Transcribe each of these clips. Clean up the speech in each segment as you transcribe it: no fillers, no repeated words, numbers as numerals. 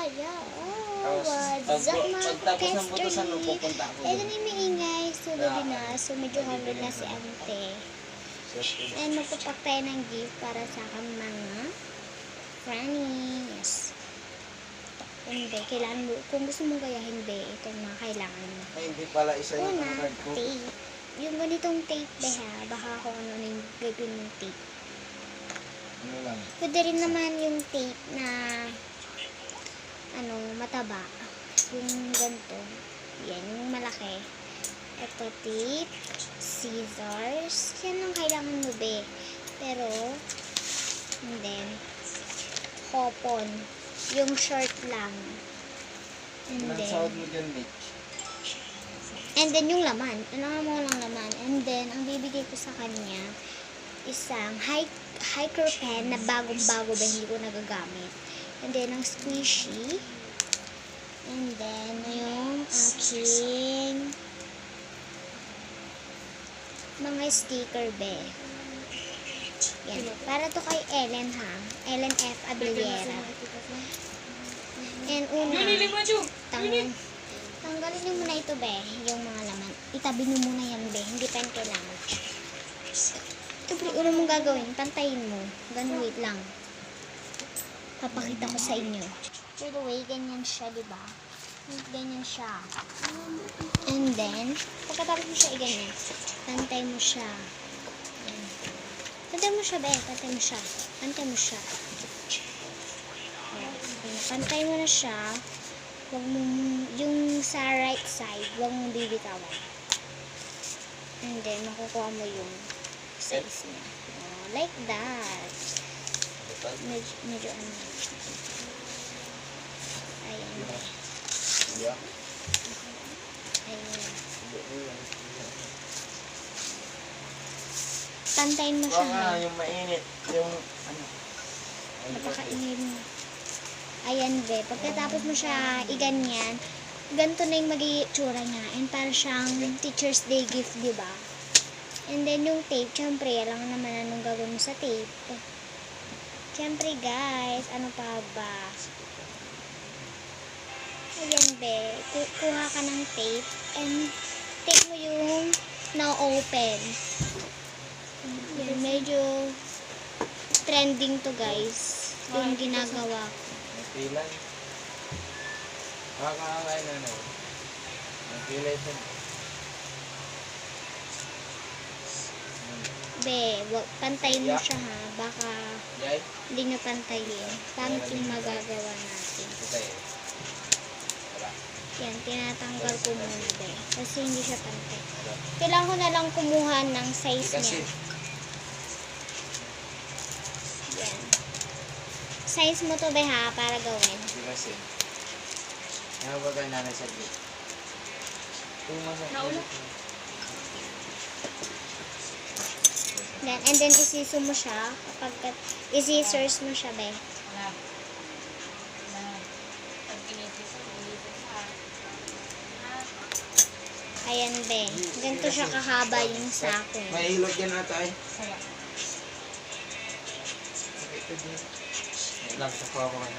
What's up mga Pagtapos ng butusan, ka-pester? pupunta ako Ito doon. na yung maingay. Sulod na. So, medyo hungry na si ante. And magpapak tayo ng gift para sa aking mga friends. Hindi, kailangan mo. Kung gusto mo kaya hindi, ito yung mga kailangan mo. Ay, hindi pala isa yung Una, card ko. tape. Yung ganitong tape ba ha? Baka kung ano na yung gagawin ng tape. Ano lang? Pwede rin naman yung tape na mataba. Yung ganito. Yan, yung malaki. Ito, tape, scissors. Yan lang kailangan mo, be. Pero, and then, coupon. Yung short lang. And Anong then, sahod mo dyan, Mitch? and then yung laman. Alam mo lang laman. And then, ang bibigay ko sa kanya, isang hiker pen na bagong-bago ba, hindi ko nagagamit. And then, ang squishy. And then, yung aking mga sticker be. Yan. Para to kay Ellen ha. Ellen F. Abellera. And una, tanggalin mo muna ito be. Yung mga laman. Itabi mo muna yan be. Hindi pa yung kailangan. Ito pre, una mong gagawin. Pantayin mo. Ganun, wait lang. Papakita ko sa inyo. By the way, ganyan siya, diba? Ganyan siya. And then, pagkatapos mo siya i-ganyan, pantay mo siya. Yan. Pantay mo siya, be. Pantay mo siya. Pantay mo siya. Okay. Pantay mo na siya. Huwag mo, yung sa right side, huwag mong bibitawan. And then, makukuha mo yung size niya. Oh, like that. Medyo ano. Ayan. Yeah. Ayan. Pantayin mo siya. Baka yung mainit, yung ano. Napakainin mo. Ayan, be. Pagkatapos mo siya iganyan, ganito na yung magiging tsura niya. And para siyang Teacher's Day gift, di ba? And then yung tape, syempre, alam mo naman anong gagawin mo sa tape. Syempre, guys, ano pa ba? Ayan, be. Kuha ka ng tape and tape mo yung na-open. Yan, medyo trending to, guys. Yung ginagawa ko. Pilan. Kakakain na na. Ang pilay ito. Be, pantayin mo siya ha. Baka Yay? hindi nyo pantayin. Pangit yung magagawa natin. Ito eh. Wala. Yan, tinatanggal ko muna, be. Kasi hindi siya pantay. Kailangan ko na lang kumuha ng size Kasi, niya. Yan. Size mo to, be ha, para gawin. kasi. Ano ba tayo nanay sa gate? Nauna. Then, and then, isiso mo siya. Kapag isi-scissors mo siya, be. Ayan, be. Ganito siya kahaba yung sa akin. May hilog yan ata eh. Lang, sakuha ko nga.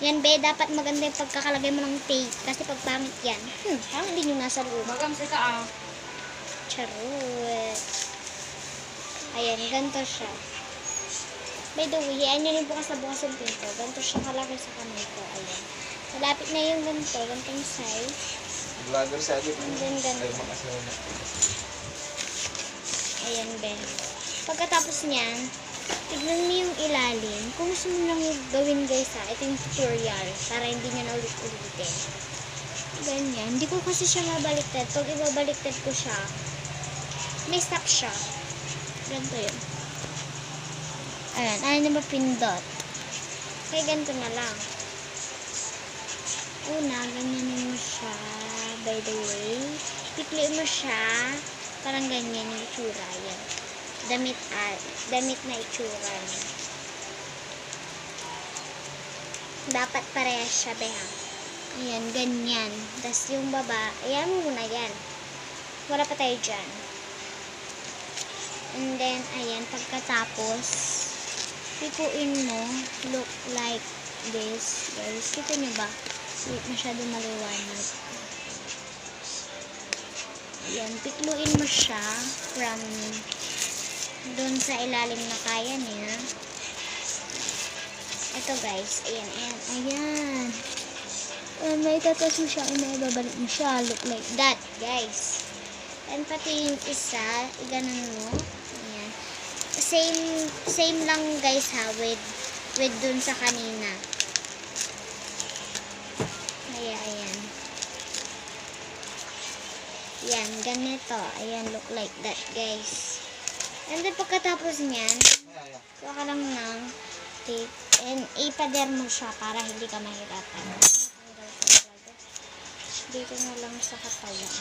Yan, be. Dapat maganda yung pagkakalagay mo ng tape. Kasi pag pangit yan, parang hindi yung nasa loob. Magamsa ka Charot. Ayan, ganito siya. By the way, ayan yun yung bukas yung pinto. Ganito siya kalaki sa kamay ko. Ayan. Malapit na yung ganito. Ganitong size. Vlogger sa agit. And then ganito. Ay, makasama na. Ayan, Ben. Pagkatapos niyan, tignan mo yung ilalim. Kung gusto mo lang yung gawin, guys, ha, ito yung tutorial. Para hindi nyo na ulit-ulitin. Ganyan. Hindi ko kasi siya mabaliktad. Pag ibabaliktad ko siya, may stop siya. Ganito yun. Ayan. Ayan na mapindot. Kaya ganito na lang. Una, ganyanin mo siya. By the way, pikli mo siya. Parang ganyan yung itsura. Yan. Damit na itsura niya. Dapat parehas siya, beha. Ayan, ganyan. Tapos yung baba, ayan mo muna yan. Wala pa tayo dyan. And then, ayan, pagkatapos, pikuin mo, look like this, guys. Kita nyo ba? Wait, masyado maliwanag. Ayan, pikluin mo siya from doon sa ilalim na kaya niya. Ito guys, ayan, ayan, ayan. May tatas mo siya, may babalik mo siya. Look like that, guys. And pati yung isa, iganon mo. Ayan. Same lang guys ha, with dun sa kanina. Ayan, ayan. Ayan, ganito. Ayan, look like that, guys. And then pagkatapos niyan, kuha ka lang ng tape and ipader mo siya para hindi ka mahirapan. Dito na lang sa katawan.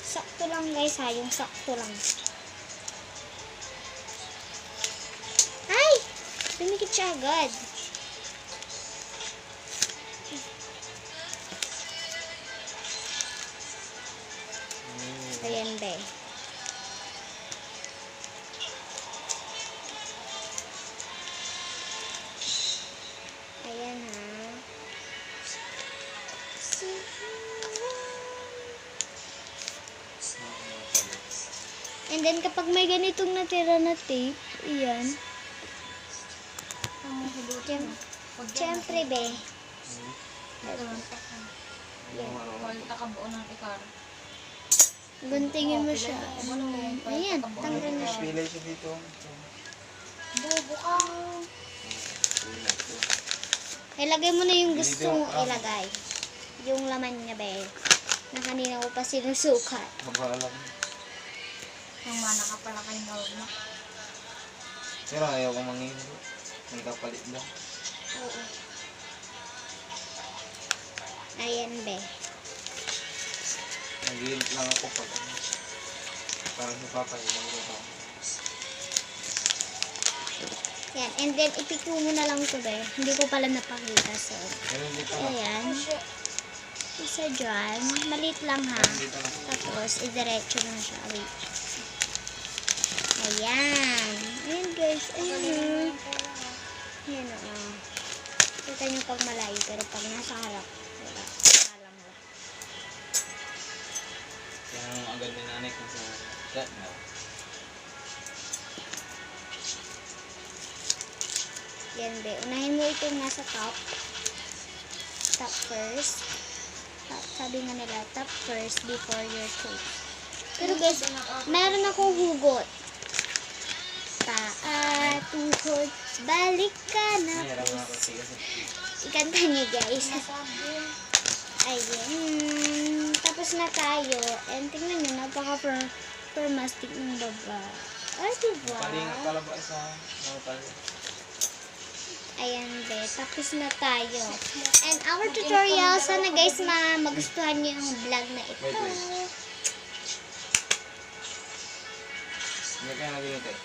Sakto lang guys ha, yung sakto lang. Ay! Dumikit siya agad. Ayan be. Ayan ha. And then kapag may ganitong natira na tape, ayan. Siyempre be. Guntingin mo siya. Ayan, tanggal na siya. Pilay siya dito. Bobo ka. Ilagay mo na yung gusto mo ilagay. Yung laman niya be. Na kanina ko pa sinusukat. Mabalang. Ang mana ka pala kayong gawag na. Pero ayaw ko manghihilo. May kapalit lang. Oo. Ayan be. Nag-iilip lang ako pag ano. Parang si Papa yung mga Yan. And then ipiko mo na lang ito be. Hindi ko pala napakita. So, Pero dito lang. ayan. Isa dyan. Maliit lang ha. Dito lang. Tapos, idiretso na siya. Wait. Ayan. Ayan guys. Ayan. Ayan o. Kita nyo pag malayo. Pero pag nasa harap, wala. Alam mo. Kaya nung agad ni nanay kung sa chat na. Yan be. Unahin mo itong nasa top. Top first. Sabi nga nila, top first before your toes. Pero guys, meron akong hugot. Paa, tuhod, balik ka na. Mayroon nga kasi. Ikanta niyo guys. Ayan. Tapos na tayo. And tingnan nyo, napaka-permastic ng baba. Ay, diba? Palingat pala ba sa mga pala? Ayan be, tapos na tayo. And our tutorial, sana guys magustuhan nyo yung vlog na ito. Wait. Hindi kaya naging ito eh.